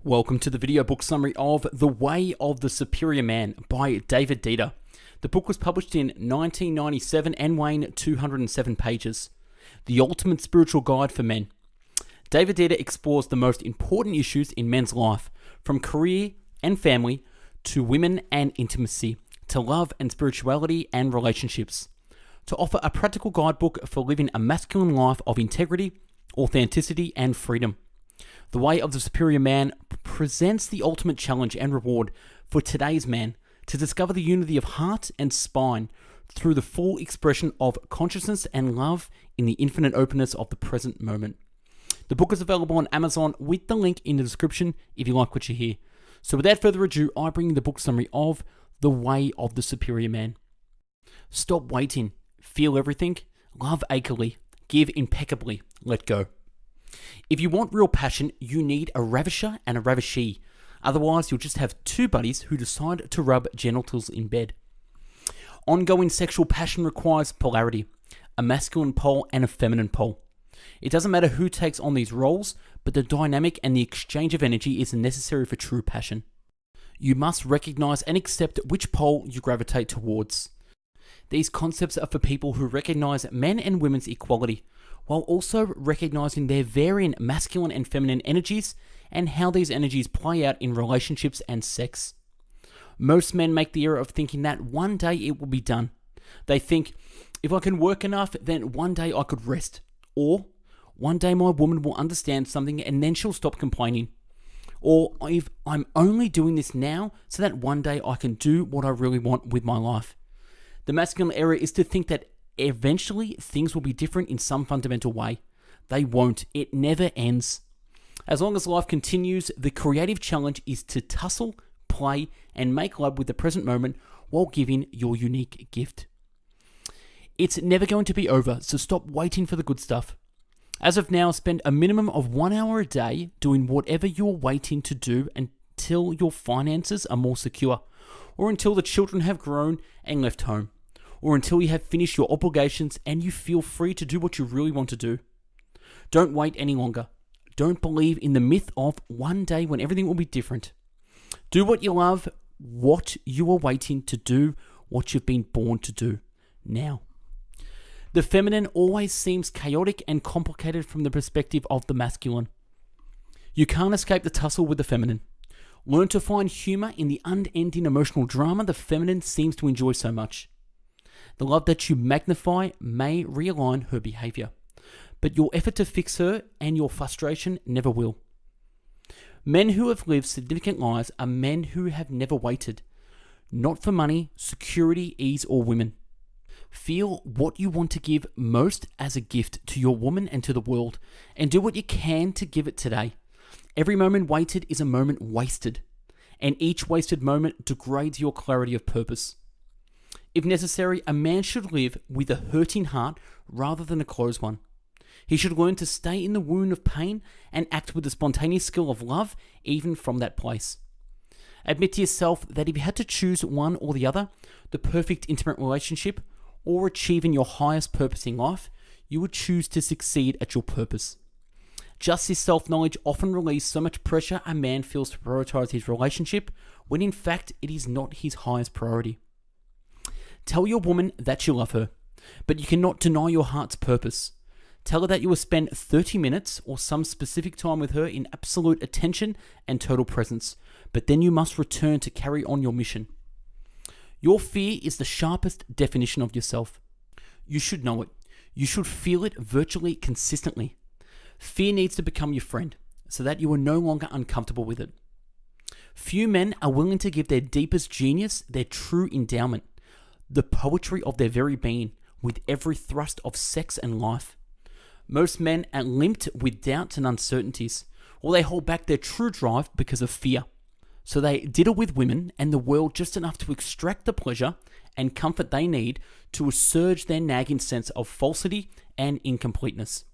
Welcome to the video book summary of The Way of the Superior Man by Deida. The book was published in 1997 and weighing 207 pages. The ultimate spiritual guide for men. Deida explores the most important issues in men's life, from career and family to women and intimacy, to love and spirituality and relationships, to offer a practical guidebook for living a masculine life of integrity, authenticity, and freedom. The Way of the Superior Man presents the ultimate challenge and reward for today's man to discover the unity of heart and spine through the full expression of consciousness and love in the infinite openness of the present moment. The book is available on Amazon with the link in the description if you like what you hear. So without further ado, I bring you the book summary of The Way of the Superior Man. Stop waiting. Feel everything. Love acrely. Give impeccably. Let go. If you want real passion, you need a ravisher and a ravishee. Otherwise, you'll just have two buddies who decide to rub genitals in bed. Ongoing sexual passion requires polarity, a masculine pole and a feminine pole. It doesn't matter who takes on these roles, but the dynamic and the exchange of energy is necessary for true passion. You must recognize and accept which pole you gravitate towards. These concepts are for people who recognize men and women's equality, while also recognizing their varying masculine and feminine energies and how these energies play out in relationships and sex. Most men make the error of thinking that one day it will be done. They think, if I can work enough, then one day I could rest. Or, one day my woman will understand something and then she'll stop complaining. Or, if I'm only doing this now so that one day I can do what I really want with my life. The masculine error is to think that eventually things will be different in some fundamental way. They won't. It never ends. As long as life continues, the creative challenge is to tussle, play, and make love with the present moment while giving your unique gift. It's never going to be over, so stop waiting for the good stuff. As of now, spend a minimum of 1 hour a day doing whatever you're waiting to do until your finances are more secure, or until the children have grown and left home, or until you have finished your obligations and you feel free to do what you really want to do. Don't wait any longer. Don't believe in the myth of one day when everything will be different. Do what you love, what you are waiting to do, what you've been born to do now. The feminine always seems chaotic and complicated from the perspective of the masculine. You can't escape the tussle with the feminine. Learn to find humor in the unending emotional drama the feminine seems to enjoy so much. The love that you magnify may realign her behavior, but your effort to fix her and your frustration never will. Men who have lived significant lives are men who have never waited, not for money, security, ease, or women. Feel what you want to give most as a gift to your woman and to the world, and do what you can to give it today. Every moment waited is a moment wasted, and each wasted moment degrades your clarity of purpose. If necessary, a man should live with a hurting heart rather than a closed one. He should learn to stay in the wound of pain and act with the spontaneous skill of love, even from that place. Admit to yourself that if you had to choose one or the other, the perfect intimate relationship, or achieving your highest purpose in life, you would choose to succeed at your purpose. Just this self-knowledge often relieves so much pressure a man feels to prioritize his relationship, when in fact it is not his highest priority. Tell your woman that you love her, but you cannot deny your heart's purpose. Tell her that you will spend 30 minutes or some specific time with her in absolute attention and total presence, but then you must return to carry on your mission. Your fear is the sharpest definition of yourself. You should know it. You should feel it virtually consistently. Fear needs to become your friend so that you are no longer uncomfortable with it. Few men are willing to give their deepest genius, their true endowment, the poetry of their very being, with every thrust of sex and life. Most men are limped with doubts and uncertainties, or they hold back their true drive because of fear. So they diddle with women and the world just enough to extract the pleasure and comfort they need to assuage their nagging sense of falsity and incompleteness.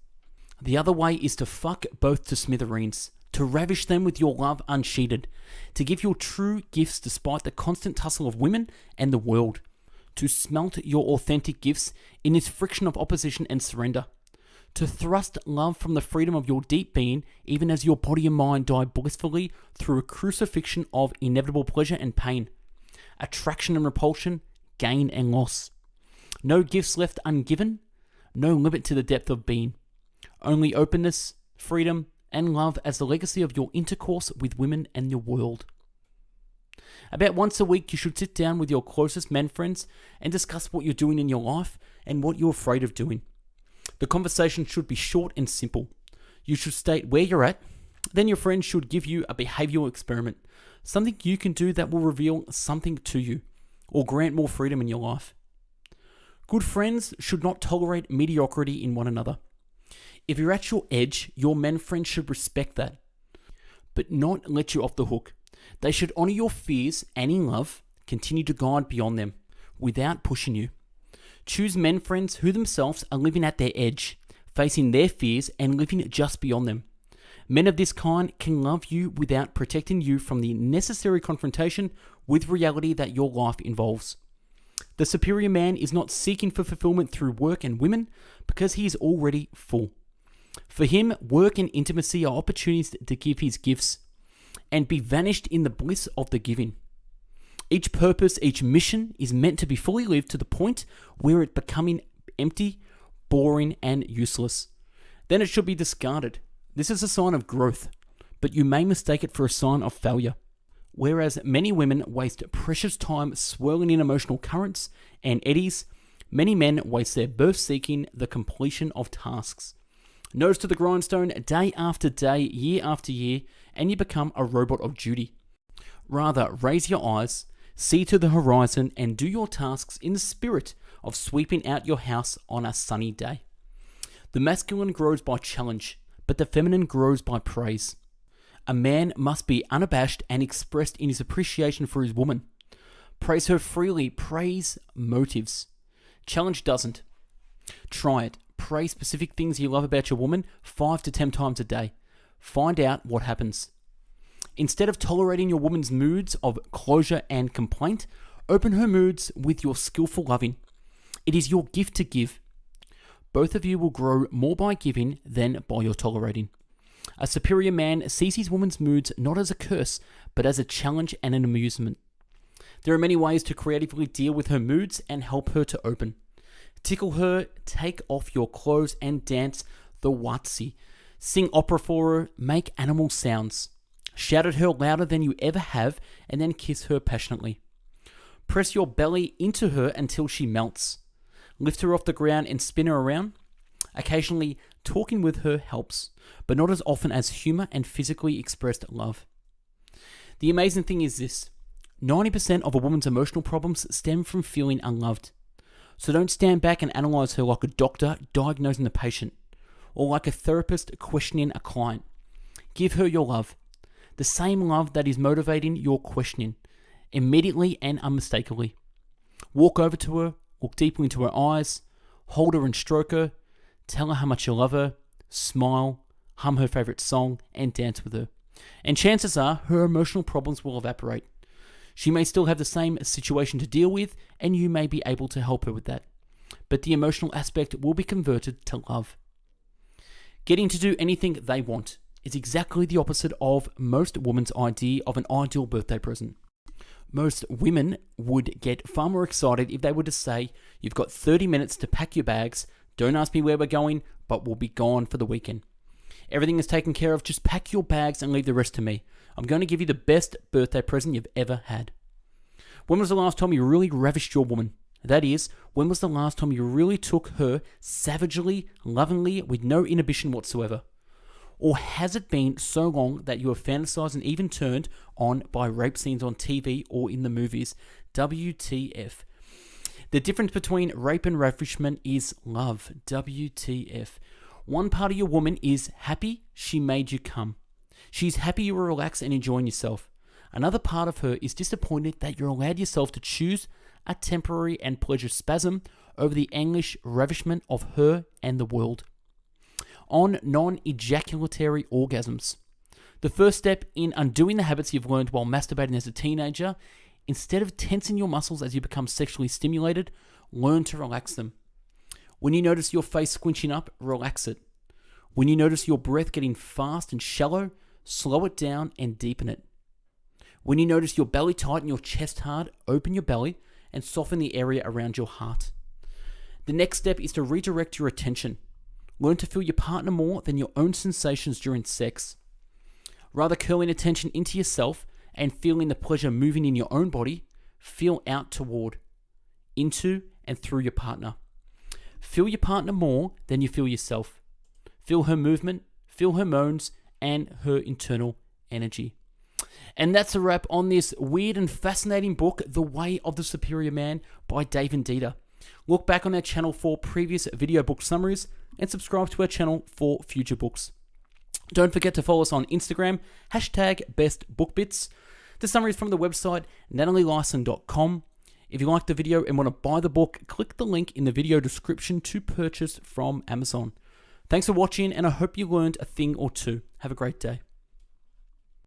The other way is to fuck both to smithereens, to ravish them with your love unsheeted, to give your true gifts despite the constant tussle of women and the world, to smelt your authentic gifts in this friction of opposition and surrender, To thrust love from the freedom of your deep being, even as your body and mind die blissfully through a crucifixion of inevitable pleasure and pain, attraction and repulsion, gain and loss. No gifts left ungiven, no limit to the depth of being. Only openness, freedom, and love as the legacy of your intercourse with women and your world. About once a week, you should sit down with your closest men friends and discuss what you're doing in your life and what you're afraid of doing. The conversation should be short and simple. You should state where you're at, then your friend should give you a behavioral experiment, something you can do that will reveal something to you or grant more freedom in your life. Good friends should not tolerate mediocrity in one another. If you're at your edge, your men friends should respect that, but not let you off the hook. They should honor your fears and in love, continue to guide beyond them without pushing you. Choose men friends who themselves are living at their edge, facing their fears and living just beyond them. Men of this kind can love you without protecting you from the necessary confrontation with reality that your life involves. The superior man is not seeking for fulfillment through work and women because he is already full. For him, work and intimacy are opportunities to give his gifts and be vanished in the bliss of the giving. Each purpose, each mission is meant to be fully lived to the point where it becoming empty, boring, and useless. Then it should be discarded. This is a sign of growth, but you may mistake it for a sign of failure. Whereas many women waste precious time swirling in emotional currents and eddies, many men waste their birth seeking the completion of tasks. Nose to the grindstone, day after day, year after year, and you become a robot of duty. Rather, raise your eyes, see to the horizon, and do your tasks in the spirit of sweeping out your house on a sunny day. The masculine grows by challenge, but the feminine grows by praise. A man must be unabashed and expressed in his appreciation for his woman. Praise her freely, praise motives. Challenge doesn't. Try it. Praise specific things you love about your woman 5 to 10 times a day. Find out what happens. Instead of tolerating your woman's moods of closure and complaint, open her moods with your skillful loving. It is your gift to give. Both of you will grow more by giving than by your tolerating. A superior man sees his woman's moods not as a curse, but as a challenge and an amusement. There are many ways to creatively deal with her moods and help her to open. Tickle her, take off your clothes and dance the watsy. Sing opera for her, make animal sounds. Shout at her louder than you ever have and then kiss her passionately. Press your belly into her until she melts. Lift her off the ground and spin her around. Occasionally, talking with her helps, but not as often as humor and physically expressed love. The amazing thing is this: 90% of a woman's emotional problems stem from feeling unloved. So don't stand back and analyze her like a doctor diagnosing the patient, or like a therapist questioning a client. Give her your love, the same love that is motivating your questioning, immediately and unmistakably. Walk over to her, look deeply into her eyes, hold her and stroke her, tell her how much you love her, smile, hum her favorite song, and dance with her. And chances are her emotional problems will evaporate. She may still have the same situation to deal with, and you may be able to help her with that. But the emotional aspect will be converted to love. Getting to do anything they want is exactly the opposite of most women's idea of an ideal birthday present. Most women would get far more excited if they were to say, "You've got 30 minutes to pack your bags. Don't ask me where we're going, but we'll be gone for the weekend. Everything is taken care of. Just pack your bags and leave the rest to me. I'm going to give you the best birthday present you've ever had." When was the last time you really ravished your woman? That is, when was the last time you really took her savagely, lovingly, with no inhibition whatsoever? Or has it been so long that you have fantasized and even turned on by rape scenes on TV or in the movies? WTF. The difference between rape and ravishment is love. WTF. One part of your woman is happy she made you come. She's happy you were relaxed and enjoying yourself. Another part of her is disappointed that you're allowed yourself to choose a temporary and pleasure spasm over the anguish ravishment of her and the world. On non-ejaculatory orgasms. The first step in undoing the habits you've learned while masturbating as a teenager, instead of tensing your muscles as you become sexually stimulated, learn to relax them. When you notice your face squinching up, relax it. When you notice your breath getting fast and shallow, slow it down and deepen it. When you notice your belly tight and your chest hard, open your belly and soften the area around your heart. The next step is to redirect your attention. Learn to feel your partner more than your own sensations during sex. Rather curling attention into yourself and feeling the pleasure moving in your own body, feel out toward, into, and through your partner. Feel your partner more than you feel yourself. Feel her movement, feel her moans, and her internal energy. And that's a wrap on this weird and fascinating book, The Way of the Superior Man by Deida. Look back on our channel for previous video book summaries and subscribe to our channel for future books. Don't forget to follow us on Instagram, #BestBookBits. The summary is from the website, natalielyson.com. If you liked the video and want to buy the book, click the link in the video description to purchase from Amazon. Thanks for watching, and I hope you learned a thing or two. Have a great day.